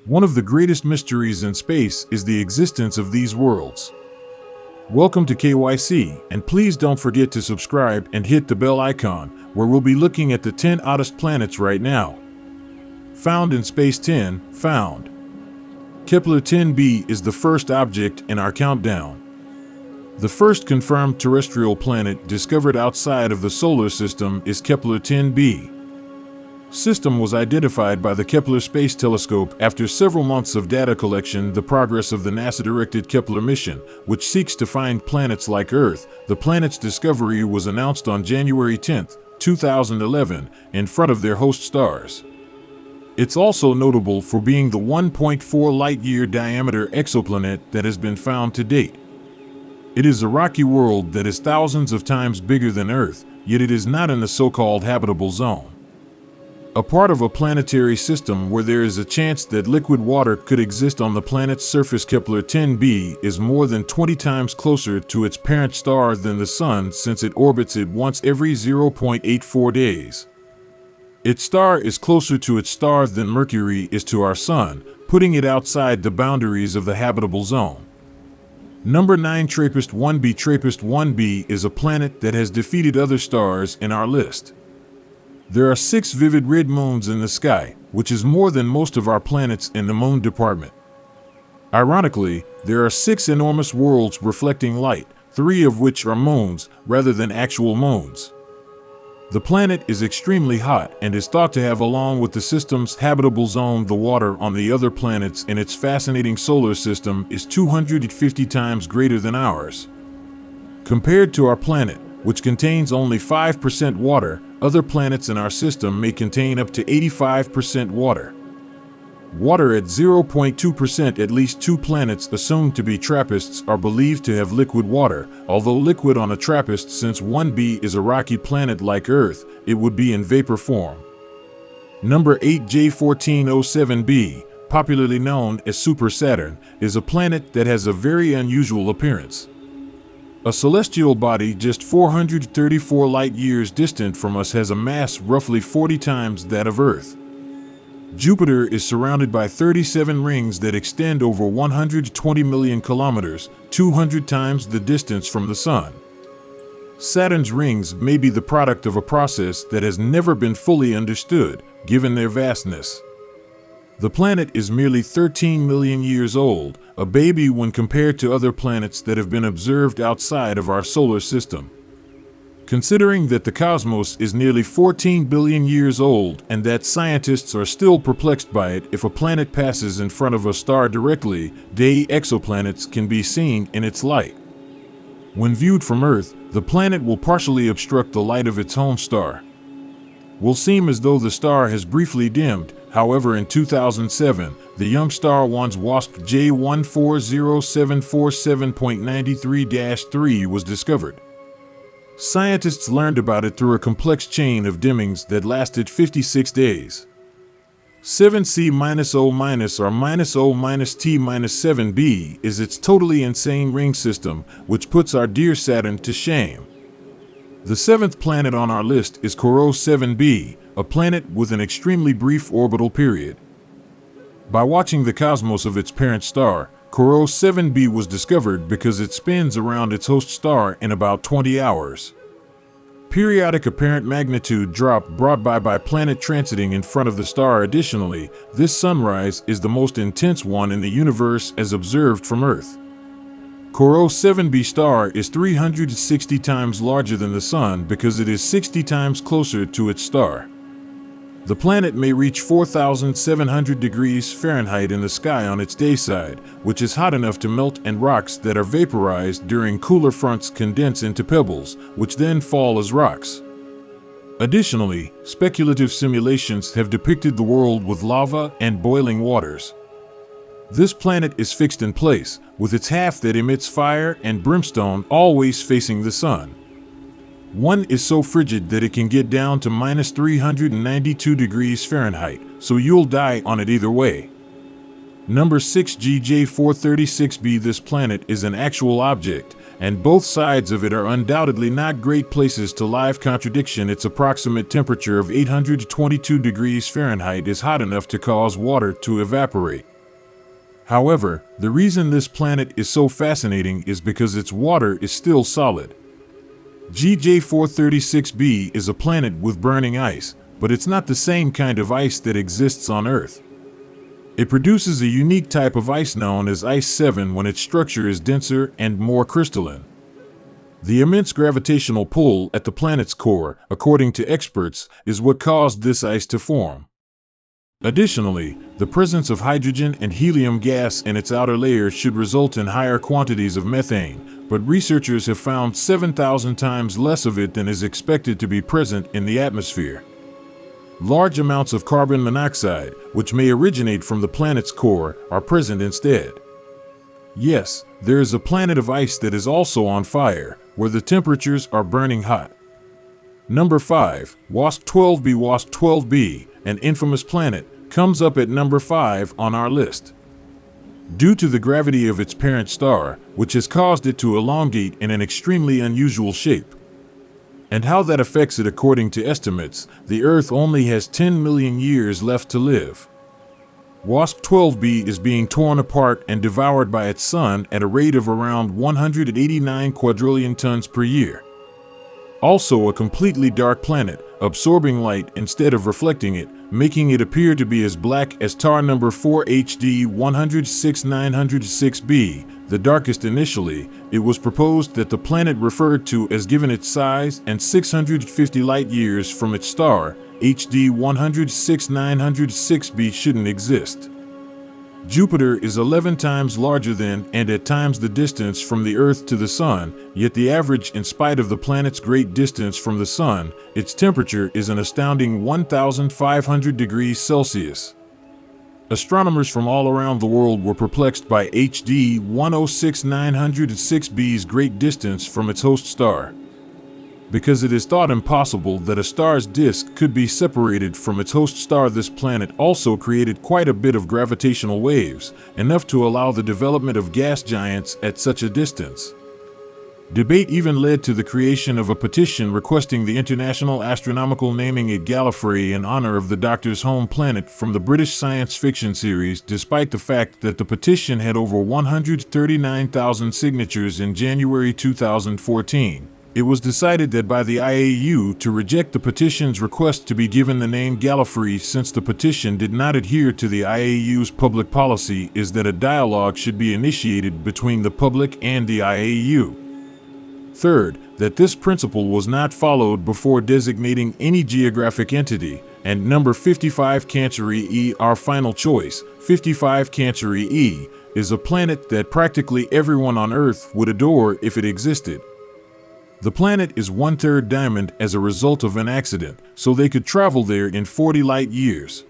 One of the greatest mysteries in space is the existence of these worlds. Welcome to KYC, and please don't forget to subscribe and hit the bell icon, where we'll be looking at the 10 oddest planets right now. Found in Space 10, found. Kepler 10b is the first object in our countdown. The first confirmed terrestrial planet discovered outside of the solar system is Kepler 10b. System was identified by the Kepler Space Telescope after several months of data collection. The progress of the NASA-directed Kepler mission, which seeks to find planets like Earth. The planet's discovery was announced on January 10, 2011, in front of their host stars. It's also notable for being the 1.4 light-year diameter exoplanet that has been found to date. It is a rocky world that is thousands of times bigger than Earth, yet it is not in the so-called habitable zone. A part of a planetary system where there is a chance that liquid water could exist on the planet's surface. Kepler 10b is more than 20 times closer to its parent star than the Sun, since it orbits it once every 0.84 days. Its star is closer to its star than Mercury is to our Sun, putting it outside the boundaries of the habitable zone. Number 9. TRAPPIST-1b. TRAPPIST-1b is a planet that has defeated other stars in our list. There are 6 vivid red moons in the sky, which is more than most of our planets in the moon department. Ironically, there are 6 enormous worlds reflecting light, 3 of which are moons rather than actual moons. The planet is extremely hot and is thought to have, along with the system's habitable zone, the water on the other planets in its fascinating solar system is 250 times greater than ours. Compared to our planet, which contains only 5% water, other planets in our system may contain up to 85% water. Water at 0.2%. At least 2 planets assumed to be Trappists are believed to have liquid water, although liquid on a Trappist, since 1b is a rocky planet like Earth, it would be in vapor form. Number 8. J1407b, popularly known as Super Saturn, is a planet that has a very unusual appearance. A celestial body just 434 light-years distant from us has a mass roughly 40 times that of Earth. Jupiter is surrounded by 37 rings that extend over 120 million kilometers, 200 times the distance from the Sun. Saturn's rings may be the product of a process that has never been fully understood, given their vastness. The planet is merely 13 million years old, a baby when compared to other planets that have been observed outside of our solar system. Considering that the cosmos is nearly 14 billion years old and that scientists are still perplexed by it, if a planet passes in front of a star directly, exoplanets can be seen in its light. When viewed from Earth, the planet will partially obstruct the light of its home star. Will seem as though the star has briefly dimmed. However, in 2007, the young star one's WASP J140747.93-3 was discovered. Scientists learned about it through a complex chain of dimmings that lasted 56 days. 7C-0- or -0-T-7b is its totally insane ring system, which puts our dear Saturn to shame. The 7th planet on our list is Koros 7b, a planet with an extremely brief orbital period. By watching the cosmos of its parent star, Koros 7b was discovered because it spins around its host star in about 20 hours. Periodic apparent magnitude drop brought by planet transiting in front of the star. Additionally, this sunrise is the most intense one in the universe as observed from Earth. Koros 7b star is 360 times larger than the Sun because it is 60 times closer to its star. The planet may reach 4,700 degrees Fahrenheit in the sky on its day side, which is hot enough to melt, and rocks that are vaporized during cooler fronts condense into pebbles, which then fall as rocks. Additionally, speculative simulations have depicted the world with lava and boiling waters. This planet is fixed in place, with its half that emits fire and brimstone always facing the Sun. One is so frigid that it can get down to -392 degrees Fahrenheit, so you'll die on it either way. Number 6. GJ436b. This planet is an actual object, and both sides of it are undoubtedly not great places to live. Contradiction: its approximate temperature of 822 degrees Fahrenheit is hot enough to cause water to evaporate. However, the reason this planet is so fascinating is because its water is still solid. GJ436b is a planet with burning ice, but it's not the same kind of ice that exists on Earth. It produces a unique type of ice known as Ice 7 when its structure is denser and more crystalline. The immense gravitational pull at the planet's core, according to experts, is what caused this ice to form. Additionally, the presence of hydrogen and helium gas in its outer layer should result in higher quantities of methane, but researchers have found 7,000 times less of it than is expected to be present in the atmosphere. Large amounts of carbon monoxide, which may originate from the planet's core, are present instead. Yes, there is a planet of ice that is also on fire, where the temperatures are burning hot. Number 5, WASP-12b. WASP-12b, an infamous planet, comes up at number 5 on our list. Due to the gravity of its parent star, which has caused it to elongate in an extremely unusual shape. And how that affects it according to estimates, the Earth only has 10 million years left to live. WASP-12b is being torn apart and devoured by its sun at a rate of around 189 quadrillion tons per year. Also a completely dark planet, absorbing light instead of reflecting it, making it appear to be as black as tar number 4 HD 106906b, the darkest initially. It was proposed that the planet referred to as given its size and 650 light years from its star, HD 106906b, shouldn't exist. Jupiter is 11 times larger than, and at times the distance from the Earth to the Sun, yet the average, in spite of the planet's great distance from the Sun, its temperature is an astounding 1,500 degrees Celsius. Astronomers from all around the world were perplexed by HD 106906b's great distance from its host star. Because it is thought impossible that a star's disk could be separated from its host star, this planet also created quite a bit of gravitational waves, enough to allow the development of gas giants at such a distance. Debate even led to the creation of a petition requesting the International Astronomical naming it Gallifrey in honor of the Doctor's home planet from the British science fiction series, despite the fact that the petition had over 139,000 signatures in January 2014. It was decided that by the IAU to reject the petition's request to be given the name Gallifrey, since the petition did not adhere to the IAU's public policy is that a dialogue should be initiated between the public and the IAU. Third, that this principle was not followed before designating any geographic entity. And number 55 Cancri E, our final choice. 55 Cancri E is a planet that practically everyone on Earth would adore if it existed. The planet is 1/3 diamond as a result of an accident, so they could travel there in 40 light years.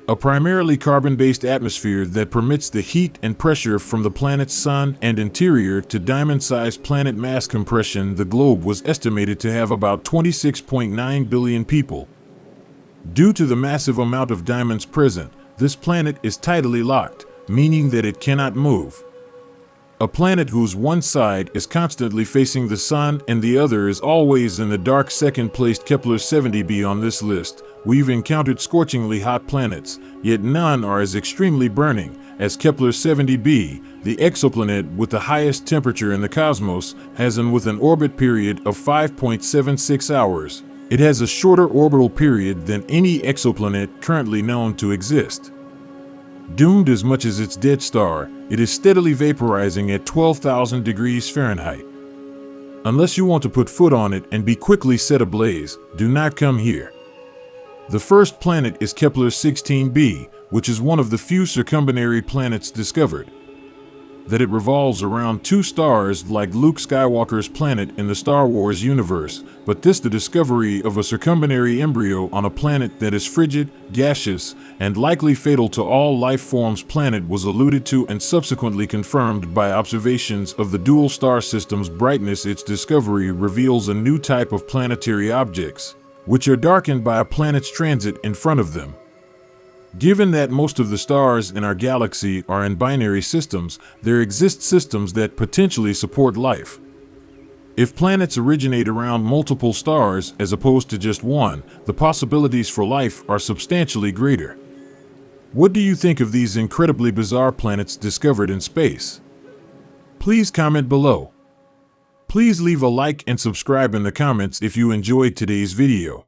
A primarily carbon-based atmosphere that permits the heat and pressure from the planet's sun and interior to diamond-sized planet mass compression. The globe was estimated to have about 26.9 billion people. Due to the massive amount of diamonds present, this planet is tidally locked, meaning that it cannot move. A planet whose one side is constantly facing the sun and the other is always in the dark. Second-placed Kepler-70b on this list. We've encountered scorchingly hot planets, yet none are as extremely burning as Kepler-70b, the exoplanet with the highest temperature in the cosmos, has, and with an orbit period of 5.76 hours. It has a shorter orbital period than any exoplanet currently known to exist. Doomed as much as its dead star, it is steadily vaporizing at 12,000 degrees Fahrenheit. Unless you want to put foot on it and be quickly set ablaze, do not come here. The first planet is Kepler-16b, which is one of the few circumbinary planets discovered. That it revolves around two stars like Luke Skywalker's planet in the Star Wars universe, but this the discovery of a circumbinary embryo on a planet that is frigid, gaseous, and likely fatal to all life forms planet was alluded to and subsequently confirmed by observations of the dual star system's brightness. Its discovery reveals a new type of planetary objects, which are darkened by a planet's transit in front of them. Given that most of the stars in our galaxy are in binary systems, there exist systems that potentially support life. If planets originate around multiple stars as opposed to just one, the possibilities for life are substantially greater. What do you think of these incredibly bizarre planets discovered in space? Please comment below. Please leave a like and subscribe in the comments if you enjoyed today's video.